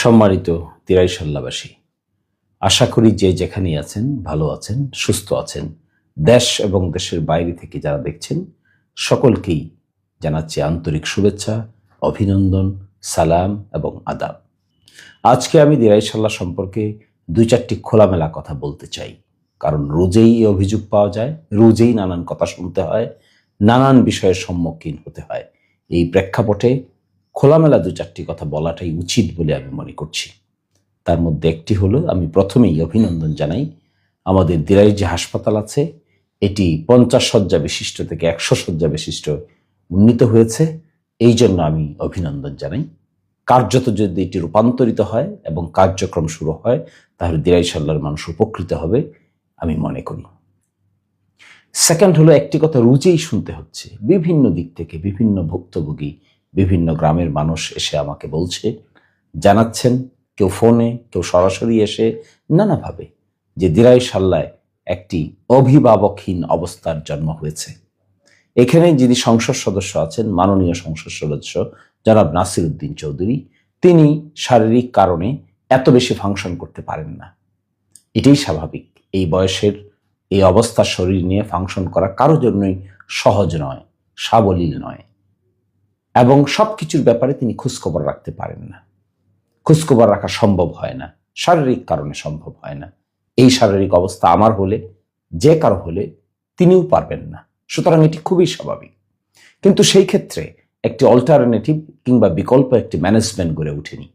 সম্মানিত তিরাইশাল্লাবাসী, আশা করি যে যেখানেই আছেন ভালো আছেন, সুস্থ আছেন। দেশ এবং দেশের বাইরে থেকে যারা দেখছেন সকলকেই জানাচ্ছি আন্তরিক শুভেচ্ছা, অভিনন্দন, সালাম এবং আদাব। আজকে আমি দিরাইশাল্লাহ সম্পর্কে দুই চারটি খোলামেলা কথা বলতে চাই, কারণ রোজেই এই অভিযোগ পাওয়া যায়, রোজেই নানান কথা শুনতে হয়, নানান বিষয়ের সম্মুখীন হতে হয়। এই প্রেক্ষাপটে খোলামেলা দু চারটি কথা বলাটাই উচিত বলে আমি মনে করছি। তার মধ্যে একটি হলো, আমি প্রথমেই অভিনন্দন জানাই আমাদের দিরাই যে হাসপাতাল আছে এটি 50 শয্যা বিশিষ্ট থেকে 100 শয্যা বিশিষ্ট উন্নীত হয়েছে। এই জন্য আমি অভিনন্দন জানাই। কার্যত যদি এটি রূপান্তরিত হয় এবং কার্যক্রম শুরু হয় তাহলে দিরাইশাল্লার মানুষ উপকৃত হবে আমি মনে করি। সেকেন্ড হলো, একটি কথা রোজেই শুনতে হচ্ছে বিভিন্ন দিক থেকে, বিভিন্ন ভুক্তভোগী, বিভিন্ন গ্রামের মানুষ এসে আমাকে বলছে, জানাচ্ছেন, কেউ ফোনে, কেউ সরাসরি এসে নানাভাবে, যে দিরাইশাল্লায় একটি অভিভাবকহীন অবস্থার জন্ম হয়েছে। এখানে যিনি সংসদ সদস্য আছেন, মাননীয় সংসদ সদস্য জনাব নাসির উদ্দিন চৌধুরী, তিনি শারীরিক কারণে এত বেশি ফাংশন করতে পারেন না। এটাই স্বাভাবিক। এই বয়সের এই অবস্থার শরীর নিয়ে ফাংশন করা কারো জন্যই সহজ নয়, সাবলীল নয়, এবং সবকিছুর ব্যাপারে তিনি খোঁজখবর রাখতে পারেন না। খোঁজখবর রাখা সম্ভব হয় না, শারীরিক কারণে সম্ভব হয় না। এই শারীরিক অবস্থা আমার হলে, যে কারো হলে, তিনিও পারবেন না। সুতরাং এটি খুবই স্বাভাবিক। কিন্তু সেই ক্ষেত্রে একটি অল্টারনেটিভ কিংবা বিকল্প একটি ম্যানেজমেন্ট গড়ে ওঠেনি।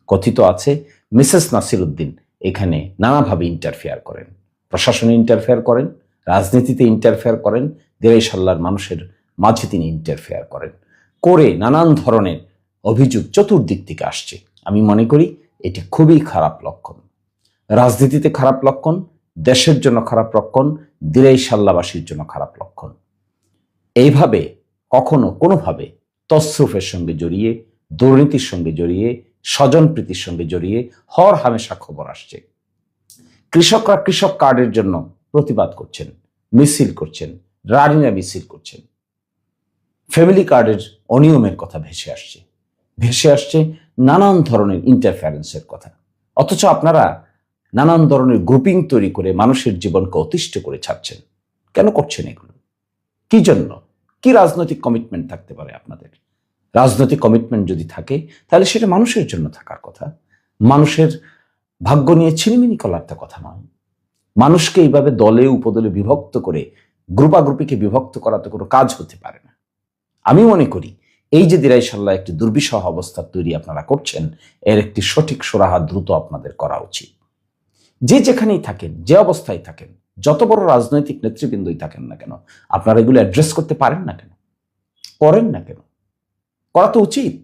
কথিত আছে মিসেস নাসির উদ্দিন এখানে নানাভাবে ইন্টারফেয়ার করেন, প্রশাসনে ইন্টারফেয়ার করেন, রাজনীতিতে ইন্টারফেয়ার করেন, দিরাইশাল্লার মানুষের মাঝে তিনি ইন্টারফেয়ার করেন, করে নানান ধরনের অভিযোগ চতুর্দিক থেকে আসছে। আমি মনে করি এটি খুবই খারাপ লক্ষণ, রাজনীতিতে খারাপ লক্ষণ, দেশের জন্য খারাপ লক্ষণ, দিরাইশাল্লাবাসীর জন্য খারাপ লক্ষণ। এইভাবে কখনো কোনোভাবে তসরুফের সঙ্গে জড়িয়ে, দুর্নীতির সঙ্গে জড়িয়ে, স্বজনপ্রীতির সঙ্গে জড়িয়ে হর হামেশা খবর আসছে। কৃষকরা কৃষক কার্ডের জন্য প্রতিবাদ করছেন, মিছিল করছেন, রানিনা মিছিল করছেন। ফ্যামিলি কার্ডের অনিয়মের কথা ভেসে আসছে নানান ধরনের ইন্টারফারেন্সের কথা। অথচ আপনারা নানান ধরনের গ্রুপিং তৈরি করে মানুষের জীবনকে অতিষ্ঠ করে ছাড়ছেন। কেন করছেন এগুলো? কি জন্য? কি রাজনৈতিক কমিটমেন্ট থাকতে পারে আপনাদের? রাজনৈতিক কমিটমেন্ট যদি থাকে তাহলে সেটা মানুষের জন্য থাকার কথা, মানুষের ভাগ্য নিয়ে ছিনিমিনি করার কথা নয়। মানুষকে এইভাবে দলে উপদলে বিভক্ত করে, গ্রুপাগ্রুপিকে বিভক্ত করাতে কোনো কাজ হতে পারে না। আমি মনে করি এই যে দিরাইশাল্লাহ একটি দুর্বিষহ অবস্থার তৈরি আপনারা করছেন, এর একটি সঠিক সুরাহা দ্রুত আপনাদের করা উচিত। যে যেখানেই থাকেন, যে অবস্থায় থাকেন, যত বড় রাজনৈতিক নেতৃবৃন্দই থাকেন না কেন, আপনারা এগুলো অ্যাড্রেস করতে পারেন না কেন? করেন না কেন? করা তো উচিত।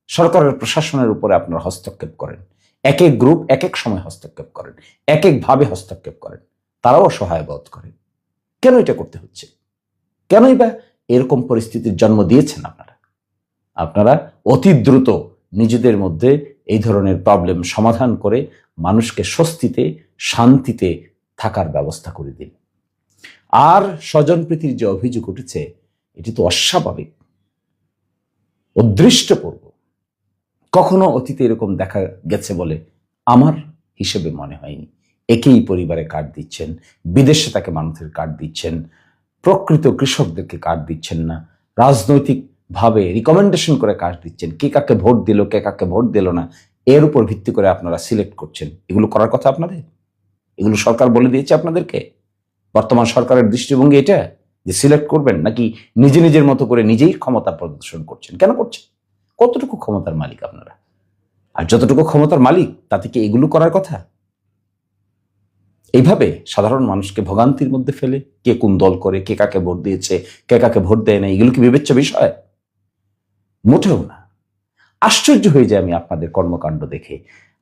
সরকারের প্রশাসনের উপরে আপনারা হস্তক্ষেপ করেন, এক এক গ্রুপ এক এক সময় হস্তক্ষেপ করেন, এক একভাবে হস্তক্ষেপ করেন, তারাও অসহায় বোধ করে। কেন এটা করতে হচ্ছে? কেনই বা এরকম পরিস্থিতির জন্ম দিয়েছেন আপনারা? আপনারা অতি দ্রুত নিজেদের মধ্যে এই ধরনের প্রবলেম সমাধান করে মানুষকে স্বস্তিতে, শান্তিতে থাকার ব্যবস্থা করে দিন। আর স্বজনপ্রীতির যে অভিযোগ উঠেছে, এটি তো অস্বাভাবিক, অদৃষ্টপূর্ব। কখনো অতীতে এরকম দেখা গেছে বলে আমার হিসেবে মনে হয়নি। একেই পরিবারে কার্ড দিচ্ছেন, বিদেশে তাকে মানুষের কার্ড দিচ্ছেন, প্রকৃত কৃষকদেরকে কার্ড দিচ্ছেন না, রাজনৈতিক ভাবে রিকমেন্ডেশন করে কার্ড দিচ্ছেন, কে কাকে ভোট দিল, কে কাকে ভোট দিল না, এর উপর ভিত্তি করে আপনারা সিলেক্ট করছেন। এগুলো করার কথা আপনাদের? এগুলো সরকার বলে দিয়েছে আপনাদেরকে? বর্তমান সরকারের দৃষ্টিভঙ্গি এটা যে সিলেক্ট করবেন, নাকি নিজের মতো করে নিজেই ক্ষমতা প্রদর্শন করছেন? কেন করছেন? কতটুকু ক্ষমতার মালিক আপনারা? আর যতটুকু ক্ষমতার মালিক তাতে কি এগুলো করার কথা? এইভাবে সাধারণ মানুষকে ভোগান্তির মধ্যে ফেলে কে কোন দল করে, কে কাকে ভোট দিয়েছে, কে কাকে ভোট দেয় না, এগুলো কি বিবেচ্য বিষয়? মোটেও না। আশ্চর্য হয়ে যায় আমি আপনাদের কর্মকাণ্ড দেখে।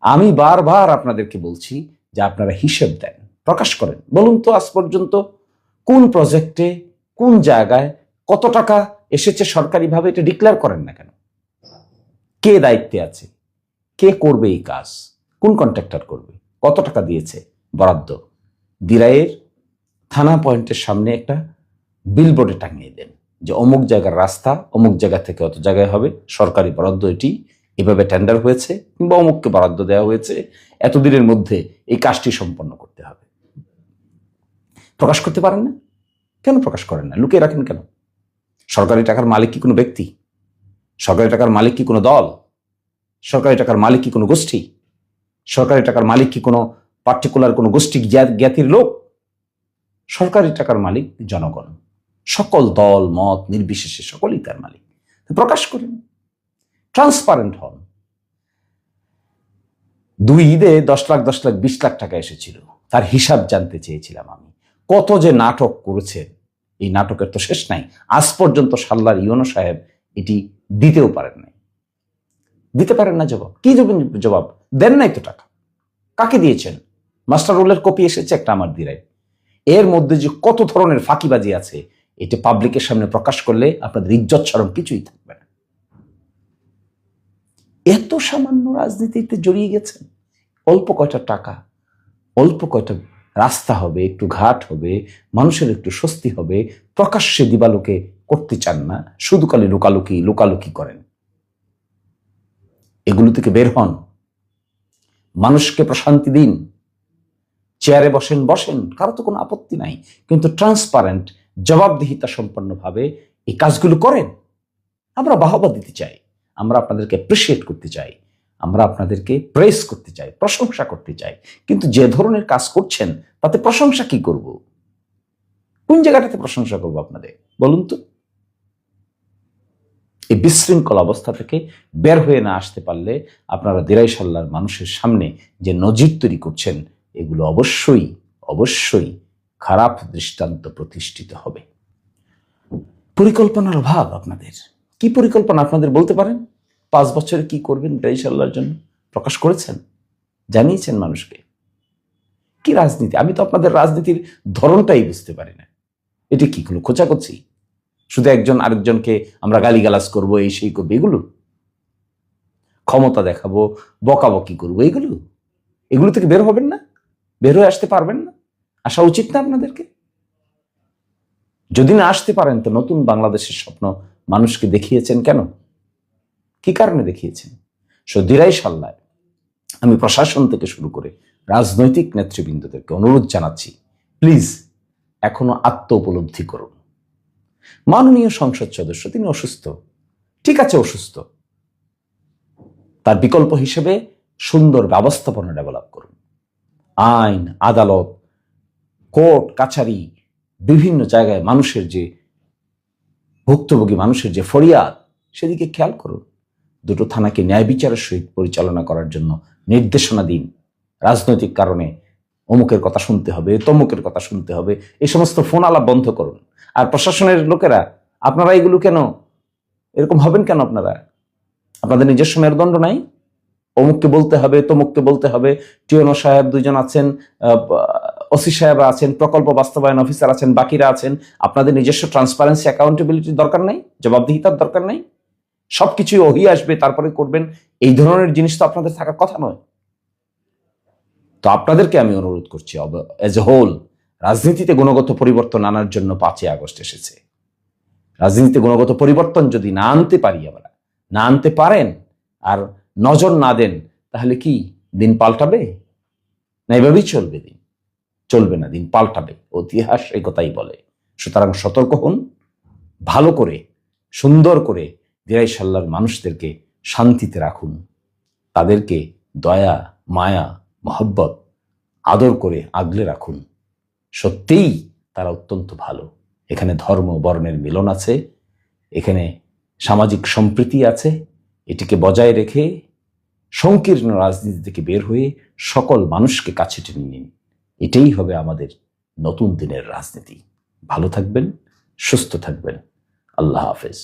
আমি বারবার আপনাদেরকে বলছি যে আপনারা হিসেব দেন, প্রকাশ করেন। বলুন তো আজ পর্যন্ত কোন প্রজেক্টে, কোন জায়গায় কত টাকা এসেছে সরকারিভাবে, এটা ডিক্লেয়ার করেন না কেন? কে দায়িত্বে আছে, কে করবে এই কাজ, কোন কন্ট্রাক্টর করবে, কত টাকা দিয়েছে বরাদ্দ? দিরাইয়ের থানা পয়েন্টের সামনে একটা বিলবোর্ডে টাঙিয়ে দেন যে অমুক জায়গার রাস্তা অমুক জায়গা থেকে অত জায়গায় হবে, সরকারি বরাদ্দ এটি, এভাবে টেন্ডার হয়েছে কিংবা অমুককে বরাদ্দ দেওয়া হয়েছে, এতদিনের মধ্যে এই কাজটি সম্পন্ন করতে হবে। প্রকাশ করতে পারেন না কেন? প্রকাশ করেন না, লুকিয়ে রাখেন কেন? সরকারি টাকার মালিক কি কোনো ব্যক্তি? সরকারি টাকার মালিক কি কোনো দল? সরকারি টাকার মালিক কি কোনো গোষ্ঠী? সরকারি টাকার মালিক কি কোনো পার্টিকুলার কোনো গোষ্ঠী জ্ঞাতির লোক? সরকারি টাকার মালিক জনগণ, সকল দল মত নির্বিশেষে সকলেই তার মালিক। প্রকাশ করেন, ট্রান্সপারেন্ট হন। 2 ঈদে 10 লাখ 10 লাখ 20 লাখ টাকা এসেছিল, তার হিসাব জানতে চেয়েছিলাম আমি। কত যে নাটক করেছেন, এই নাটকের তো শেষ নাই। আজ পর্যন্ত সাল্লার ইউনো সাহেব এটি দিতেও পারেন নাই, দিতে পারেন না। জবাব কি দেবেন? জবাব দেন নাই তো। টাকা কাকে দিয়েছেন? মাস্টার রোলের কপি এসেছে একটা আমার দিরায়। এর মধ্যে যে কত ধরনের ফাঁকিবাজি আছে, এটা পাবলিকের সামনে প্রকাশ করলে আপনাদের ইজ্জত শরম কিছুই থাকবে না। এত সামান্য রাজনীতিতে জড়িয়ে গেছেন। অল্প কয়টা টাকা, অল্প কয়টা রাস্তা হবে, একটু ঘাট হবে, মানুষের একটু স্বস্তি হবে, প্রকাশ্যে দিবালোকে করতে চান না, শুধু খালি লুকালুকি করেন। এগুলো থেকে বের হন, মানুষকে প্রশান্তি দিন। চেয়ারে বসেন, কারো তো কোনো আপত্তি নাই, কিন্তু ট্রান্সপারেন্ট জবাবদিহিতা সম্পন্নভাবে এই কাজগুলো করেন। আমরা বাহবা দিতে চাই, আমরা আপনাদেরকে অ্যাপ্রিসিয়েট করতে চাই, আমরা আপনাদেরকে প্রেস করতে চাই, প্রশংসা করতে চাই। কিন্তু যে ধরনের কাজ করছেন তাতে প্রশংসা কি করব? কোন জায়গাটাতে প্রশংসা করবো আপনাদের বলুন তো? এই বিশৃঙ্খল অবস্থা থেকে বের হয়ে না আসতে পারলে আপনারা দিরাই সাল্লার মানুষের সামনে যে নজির তৈরি করছেন, এগুলো অবশ্যই খারাপ দৃষ্টান্ত প্রতিষ্ঠিত হবে। পরিকল্পনার অভাব আপনাদের। কি পরিকল্পনা আপনাদের বলতে পারেন? 5 বছরে কি করবেন দিরাই সাল্লার জন্য প্রকাশ করেছেন, জানিয়েছেন মানুষকে? কি রাজনীতি? আমি তো আপনাদের রাজনীতির ধরনটাই বুঝতে পারি না। এটি কি হলো? খোঁচাখুচি, শুধু একজন আরেকজনকে আমরা গালিগালাজ করবো, এই সেই করবো, এগুলো ক্ষমতা দেখাবো, বকাবকি করবো, এগুলো থেকে বের হবেন না? বের হয়ে আসতে পারবেন না? আসা উচিত না আপনাদেরকে? যদি না আসতে পারেন তো নতুন বাংলাদেশের স্বপ্ন মানুষকে দেখিয়েছেন কেন? কি কারণে দেখিয়েছেন? দিরাই সাল্লায় আমি প্রশাসন থেকে শুরু করে রাজনৈতিক নেতৃবৃন্দদেরকে অনুরোধ জানাচ্ছি, প্লিজ এখনো আত্ম উপলব্ধি করুন। মাননীয় সংসদ সদস্য তিনি অসুস্থ, ঠিক আছে, অসুস্থ, তার বিকল্প হিসেবে সুন্দর ব্যবস্থাপনা ডেভেলপ করুন। আইন, আদালত, কোর্ট কাছারি, বিভিন্ন জায়গায় মানুষের যে ভুক্তভোগী মানুষের যে ফরিয়াদ, সেদিকে খেয়াল করুন। 2টো থানাকে ন্যায় বিচারের সহিত পরিচালনা করার জন্য নির্দেশনা দিন। রাজনৈতিক কারণে অমুকের কথা শুনতে হবে, তমুকের কথা শুনতে হবে, এই সমস্ত ফোন আলাপ বন্ধ করুন। আর প্রশাসনের লোকেরা আপনারা এগুলো কেন এরকম হবেন কেন? আপনাদের নিজস্ব মেরুদণ্ড নাই? অমুককে বলতে হবে, তমুককে বলতে হবে। টিওনো সাহেব 2 জন আছেন, ওসি সাহেব আছেন, প্রকল্প বাস্তবায়ন অফিসার আছেন, বাকিরা আছেন। আপনাদের নিজস্ব ট্রান্সপারেন্সি, অ্যাকাউন্টেবিলিটির দরকার নাই? জবাবদিহিতার দরকার নাই? সবকিছুই ওহি আসবে তারপরে করবেন, এই ধরনের জিনিস তো আপনাদের থাকার কথা নয়। তো আপনাদেরকে আমি অনুরোধ করছি, এজ এ হোল, রাজনীতিতে গুণগত পরিবর্তন আনার জন্য 5ই আগস্ট এসেছে। রাজনীতিতে গুণগত পরিবর্তন যদি না আনতে পারি, আমরা না আনতে পারেন আর নজর না দেন, তাহলে কি দিন পাল্টাবে? না এভাবেই চলবে? দিন চলবে না, দিন পাল্টাবে। ইতিহাস এই কথাই বলে। সুতরাং সতর্ক হন, ভালো করে সুন্দর করে দিরাই সাল্লার মানুষদেরকে শান্তিতে রাখুন, তাদেরকে দয়া, মায়া, মহব্বত, আদর করে আগলে রাখুন। সত্যিই তারা অত্যন্ত ভালো। এখানে ধর্ম বর্ণের মিলন আছে, এখানে সামাজিক সম্প্রীতি আছে। এটিকে বজায় রেখে সংকীর্ণ রাজনীতি থেকে বের হয়ে সকল মানুষকে কাছে টেনে নিন। এটাই হবে আমাদের নতুন দিনের রাজনীতি। ভালো থাকবেন, সুস্থ থাকবেন। আল্লাহ হাফেজ।